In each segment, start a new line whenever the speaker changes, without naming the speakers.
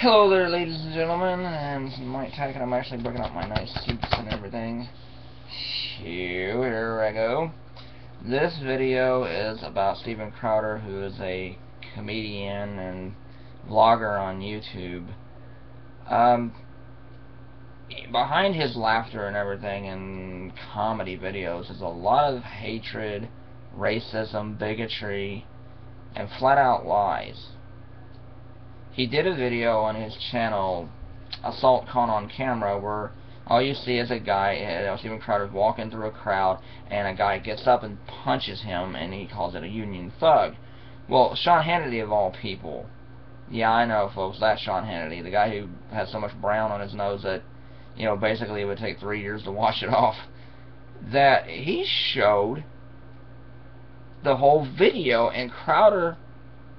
Hello there, ladies and gentlemen, and Mike Tackett. I'm actually booking up my nice suits and everything. Here I go. This video is about Steven Crowder, who is a comedian and vlogger on YouTube. Behind his laughter and everything and comedy videos is a lot of hatred, racism, bigotry, and flat-out lies. He did a video on his channel, Assault Caught on Camera, where all you see is a guy, Steven Crowder, walking through a crowd, and a guy gets up and punches him, and he calls it a Union thug. Well, Sean Hannity, of all people, yeah, I know, folks, that's Sean Hannity, the guy who has so much brown on his nose that, you know, basically it would take 3 years to wash it off, that he showed the whole video, and Crowder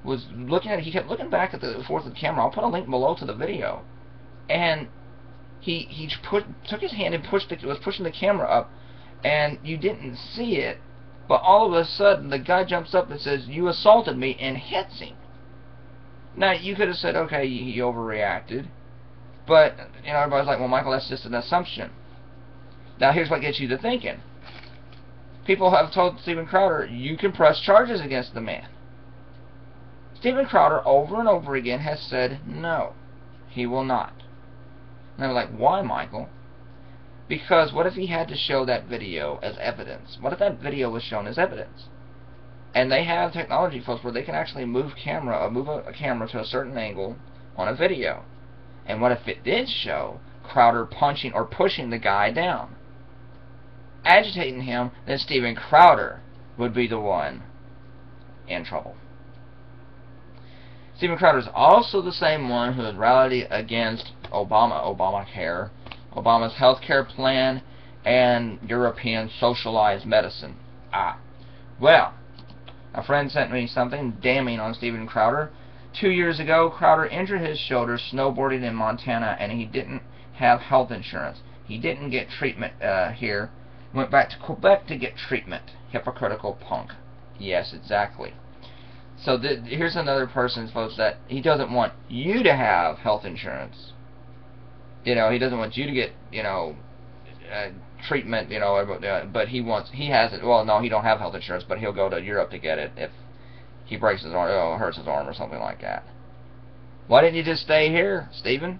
was looking at it. He kept looking back at the forth of the camera. I'll put a link below to the video. And he took his hand and was pushing the camera up, and you didn't see it, but all of a sudden the guy jumps up and says, "You assaulted me," and hits him. Now you could have said, okay, he overreacted, but you know, everybody's like, well, Michael, that's just an assumption. Now here's what gets you to thinking. People have told Steven Crowder, you can press charges against the man. Steven Crowder over and over again has said no, he will not. And they're like, why, Michael? Because what if he had to show that video as evidence? What if that video was shown as evidence? And they have technology, folks, where they can actually move a camera to a certain angle on a video. And what if it did show Crowder punching or pushing the guy down, agitating him? Then Steven Crowder would be the one in trouble. Steven Crowder is also the same one who has rallied against Obamacare, Obama's health care plan, and European socialized medicine. Well, a friend sent me something damning on Steven Crowder. 2 years ago, Crowder injured his shoulder snowboarding in Montana, and he didn't have health insurance. He didn't get treatment here. Went back to Quebec to get treatment. Hypocritical punk. Yes, exactly. So here's another person, folks, that he doesn't want you to have health insurance. You know, he doesn't want you to get, you know, treatment, you know, but he has it. Well, no, he don't have health insurance, but he'll go to Europe to get it if he breaks his arm, or hurts his arm or something like that. Why didn't you just stay here, Steven?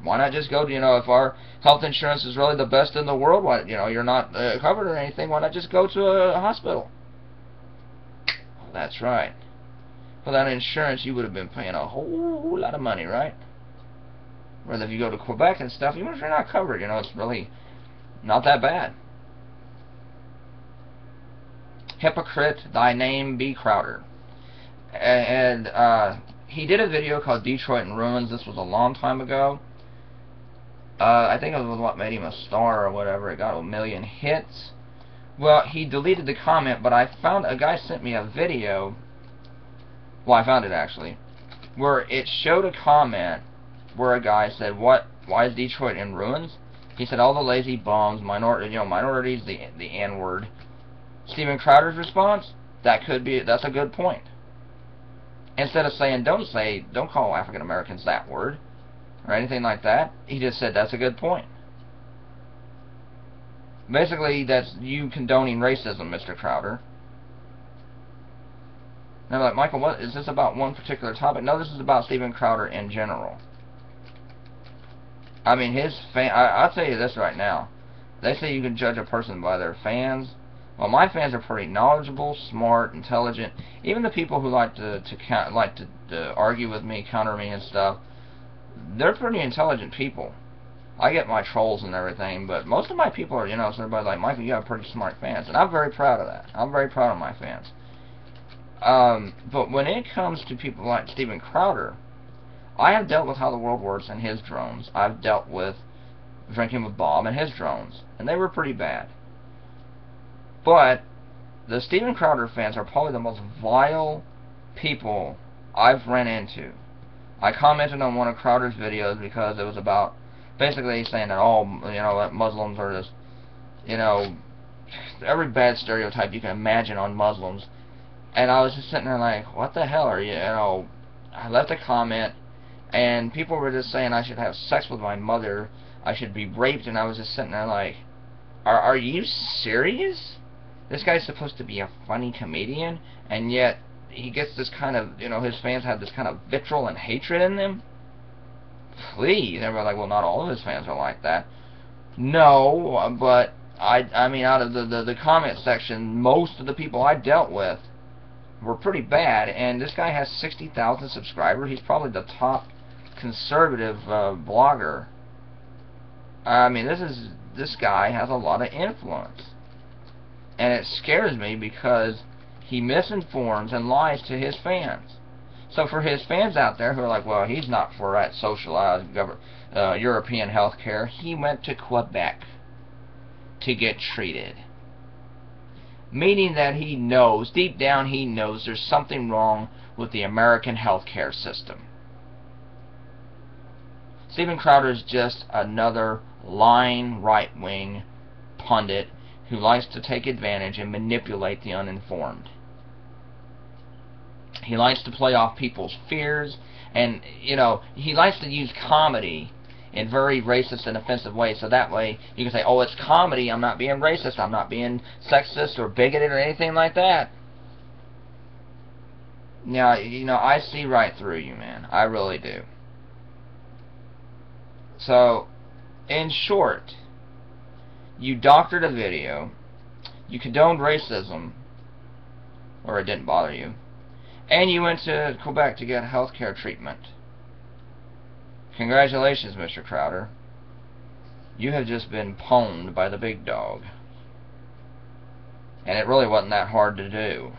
Why not just go to, you know, if our health insurance is really the best in the world, why, you know, you're not covered or anything, why not just go to a hospital? That's right. Without insurance, you would have been paying a whole lot of money, right? Whether if you go to Quebec and stuff, even if you're not covered, you know, it's really not that bad. Hypocrite, thy name be Crowder. And he did a video called Detroit in Ruins. This was a long time ago. I think it was what made him a star or whatever. It got 1 million hits. Well, he deleted the comment, but I found a guy sent me a video. Well, I found it actually, where it showed a comment where a guy said, why is Detroit in ruins? He said, all the lazy bums, minorities, the N-word. Steven Crowder's response, that's a good point. Instead of saying, don't call African Americans that word, or anything like that, he just said, that's a good point. Basically, that's you condoning racism, Mr. Crowder. And I'm like, Michael, what is this about one particular topic? No, this is about Steven Crowder in general. I mean, I'll tell you this right now. They say you can judge a person by their fans. Well, my fans are pretty knowledgeable, smart, intelligent. Even the people who like to argue with me, counter me and stuff, they're pretty intelligent people. I get my trolls and everything, but most of my people are, you know, so everybody's like, Michael, you have pretty smart fans. And I'm very proud of that. I'm very proud of my fans. But when it comes to people like Steven Crowder, I have dealt with How the World Works and his drones. I've dealt with Drinking with Bob and his drones, and they were pretty bad. But the Steven Crowder fans are probably the most vile people I've run into. I commented on one of Crowder's videos because it was about basically saying that all, you know, that Muslims are just, you know, every bad stereotype you can imagine on Muslims. And I was just sitting there like, what the hell are you, you know, I left a comment, And people were just saying I should have sex with my mother, I should be raped, and I was just sitting there like, are you serious? This guy's supposed to be a funny comedian, and yet he gets this kind of, you know, his fans have this kind of vitriol and hatred in them? Please. Everybody's like, well, not all of his fans are like that. No, but I mean, out of the comment section, most of the people I dealt with were pretty bad, and this guy has 60,000 subscribers. He's probably the top conservative blogger. I mean, this guy has a lot of influence, and it scares me because he misinforms and lies to his fans. So for his fans out there who are like, well, he's not for that socialized European health care, he went to Quebec to get treated. Meaning that he knows, deep down he knows there's something wrong with the American healthcare system. Steven Crowder is just another lying right-wing pundit who likes to take advantage and manipulate the uninformed. He likes to play off people's fears, and, you know, he likes to use comedy in very racist and offensive ways, so that way you can say, oh, it's comedy, I'm not being racist, I'm not being sexist or bigoted or anything like that. Now, you know, I see right through you, man. I really do. So, in short, you doctored a video, you condoned racism, or it didn't bother you, and you went to Quebec to get healthcare treatment. Congratulations, Mr. Crowder. You have just been pwned by the big dog. And it really wasn't that hard to do.